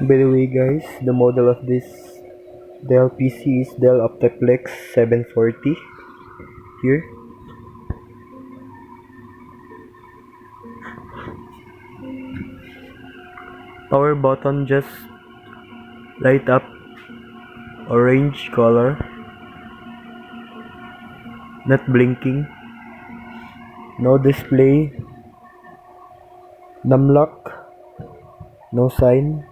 By the way guys, the model of this Dell PC is Dell Optiplex 740 here. Power button just light up orange color, not blinking. No display, numlock, no sign.